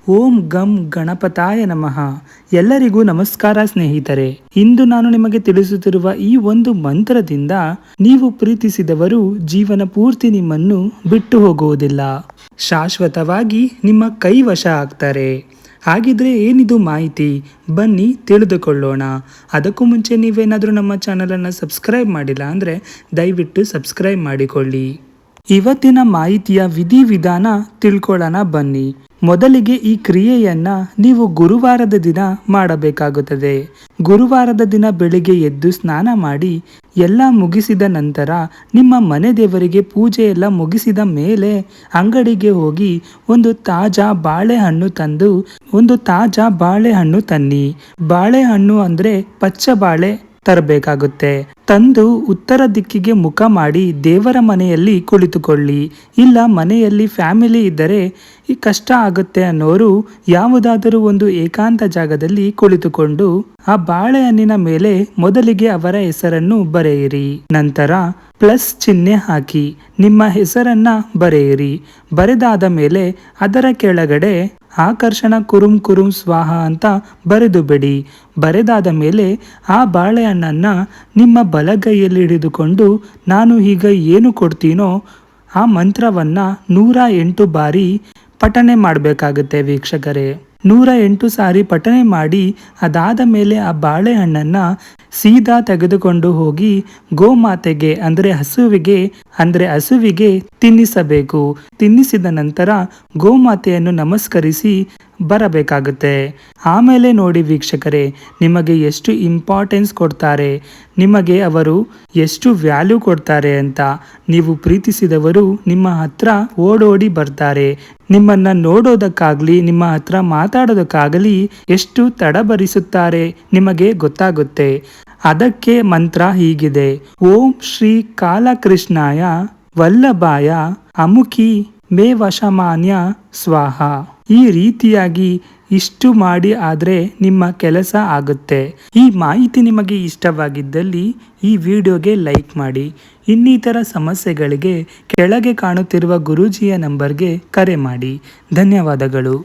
ಓಂ ಗಂ ಗಣಪತಾಯ ನಮಃ. ಎಲ್ಲರಿಗೂ ನಮಸ್ಕಾರ ಸ್ನೇಹಿತರೆ. ಇಂದು ನಾನು ನಿಮಗೆ ತಿಳಿಸುತ್ತಿರುವ ಈ ಒಂದು ಮಂತ್ರದಿಂದ ನೀವು ಪ್ರೀತಿಸಿದವರು ಜೀವನ ಪೂರ್ತಿ ನಿಮ್ಮನ್ನು ಬಿಟ್ಟು ಹೋಗುವುದಿಲ್ಲ, ಶಾಶ್ವತವಾಗಿ ನಿಮ್ಮ ಕೈವಶ ಆಗ್ತಾರೆ. ಹಾಗಿದ್ರೆ ಏನಿದು ಮಾಹಿತಿ, ಬನ್ನಿ ತಿಳಿದುಕೊಳ್ಳೋಣ. ಅದಕ್ಕೂ ಮುಂಚೆ ನೀವೇನಾದರೂ ನಮ್ಮ ಚಾನಲನ್ನು ಸಬ್ಸ್ಕ್ರೈಬ್ ಮಾಡಿಲ್ಲ ಅಂದರೆ ದಯವಿಟ್ಟು ಸಬ್ಸ್ಕ್ರೈಬ್ ಮಾಡಿಕೊಳ್ಳಿ. ಇವತ್ತಿನ ಮಾಹಿತಿಯ ವಿಧಿವಿಧಾನ ತಿಳ್ಕೊಳ್ಳೋಣ ಬನ್ನಿ. ಮೊದಲಿಗೆ ಈ ಕ್ರಿಯೆಯನ್ನ ನೀವು ಗುರುವಾರದ ದಿನ ಮಾಡಬೇಕಾಗುತ್ತದೆ. ಗುರುವಾರದ ದಿನ ಬೆಳಿಗ್ಗೆ ಎದ್ದು ಸ್ನಾನ ಮಾಡಿ ಎಲ್ಲ ಮುಗಿಸಿದ ನಂತರ ನಿಮ್ಮ ಮನೆ ದೇವರಿಗೆ ಪೂಜೆ ಎಲ್ಲ ಮುಗಿಸಿದ ಮೇಲೆ ಅಂಗಡಿಗೆ ಹೋಗಿ ಒಂದು ತಾಜಾ ಬಾಳೆಹಣ್ಣು ತನ್ನಿ. ಬಾಳೆಹಣ್ಣು ಅಂದ್ರೆ ಪಚ್ಚ ಬಾಳೆ ತರಬೇಕಾಗುತ್ತೆ. ತಂದು ಉತ್ತರ ದಿಕ್ಕಿಗೆ ಮುಖ ಮಾಡಿ ದೇವರ ಮನೆಯಲ್ಲಿ ಕುಳಿತುಕೊಳ್ಳಿ. ಇಲ್ಲ ಮನೆಯಲ್ಲಿ ಫ್ಯಾಮಿಲಿ ಇದ್ದರೆ ಈ ಕಷ್ಟ ಆಗುತ್ತೆ ಅನ್ನೋರು ಯಾವುದಾದರೂ ಒಂದು ಏಕಾಂತ ಜಾಗದಲ್ಲಿ ಕುಳಿತುಕೊಂಡು ಆ ಬಾಳೆಹಣ್ಣಿನ ಮೇಲೆ ಮೊದಲಿಗೆ ಅವರ ಹೆಸರನ್ನು ಬರೆಯಿರಿ. ನಂತರ ಪ್ಲಸ್ ಚಿಹ್ನೆ ಹಾಕಿ ನಿಮ್ಮ ಹೆಸರನ್ನ ಬರೆಯಿರಿ. ಬರೆದಾದ ಮೇಲೆ ಅದರ ಕೆಳಗಡೆ ಆಕರ್ಷಣ ಕುರುಂ ಕುರುಂ ಸ್ವಾಹ ಅಂತ ಬರೆದು ಬಿಡಿ. ಬರೆದಾದ ಮೇಲೆ ಆ ಬಾಳೆಹಣ್ಣನ್ನ ನಿಮ್ಮ ಬಲಗೈಯಲ್ಲಿ ಹಿಡಿದುಕೊಂಡು ನಾನು ಈಗ ಏನು ಕೊಡ್ತೀನೋ ಆ ಮಂತ್ರವನ್ನ 108 ಬಾರಿ ಪಠನೆ ಮಾಡಬೇಕಾಗುತ್ತೆ ವೀಕ್ಷಕರೇ. 108 ಸಾರಿ ಪಠನೆ ಮಾಡಿ ಅದಾದ ಮೇಲೆ ಆ ಬಾಳೆಹಣ್ಣನ್ನ ಸೀದಾ ತೆಗೆದುಕೊಂಡು ಹೋಗಿ ಗೋಮಾತೆಗೆ ಅಂದ್ರೆ ಹಸುವಿಗೆ ತಿನ್ನಿಸಬೇಕು. ತಿನ್ನಿಸಿದ ನಂತರ ಗೋಮಾತೆಯನ್ನು ನಮಸ್ಕರಿಸಿ ಬರಬೇಕಾಗುತ್ತೆ. ಆಮೇಲೆ ನೋಡಿ ವೀಕ್ಷಕರೇ, ನಿಮಗೆ ಎಷ್ಟು ಇಂಪಾರ್ಟೆನ್ಸ್ ಕೊಡ್ತಾರೆ, ನಿಮಗೆ ಅವರು ಎಷ್ಟು ವ್ಯಾಲ್ಯೂ ಕೊಡ್ತಾರೆ ಅಂತ. ನೀವು ಪ್ರೀತಿಸಿದವರು ನಿಮ್ಮ ಹತ್ರ ಓಡೋಡಿ ಬರ್ತಾರೆ. ನಿಮ್ಮನ್ನ ನೋಡೋದಕ್ಕಾಗ್ಲಿ ನಿಮ್ಮ ಹತ್ರ ಮಾತಾಡೋದಕ್ಕಾಗಲಿ ಎಷ್ಟು ತಡಬರಿಸುತ್ತಾರೆ ನಿಮಗೆ ಗೊತ್ತಾಗುತ್ತೆ. ಅದಕ್ಕೆ ಮಂತ್ರ ಹೀಗಿದೆ: ಓಂ ಶ್ರೀ ಕಾಲಕೃಷ್ಣಾಯ ವಲ್ಲಭಾಯ ಅಮುಖಿ ಮೇ ವಶಮಾನ್ಯ ಸ್ವಾಹ. ಈ ರೀತಿಯಾಗಿ ಇಷ್ಟು ಮಾಡಿ ಆದ್ರೆ ನಿಮ್ಮ ಕೆಲಸ ಆಗುತ್ತೆ. ಈ ಮಾಹಿತಿ ನಿಮಗೆ ಇಷ್ಟವಾಗಿದ್ದಲ್ಲಿ ಈ ವಿಡಿಯೋಗೆ ಲೈಕ್ ಮಾಡಿ. ಇನ್ನಿತರ ಸಮಸ್ಯೆಗಳಿಗೆ ಕೆಳಗೆ ಕಾಣುತ್ತಿರುವ ಗುರೂಜಿಯ ನಂಬರ್ಗೆ ಕರೆ ಮಾಡಿ. ಧನ್ಯವಾದಗಳು.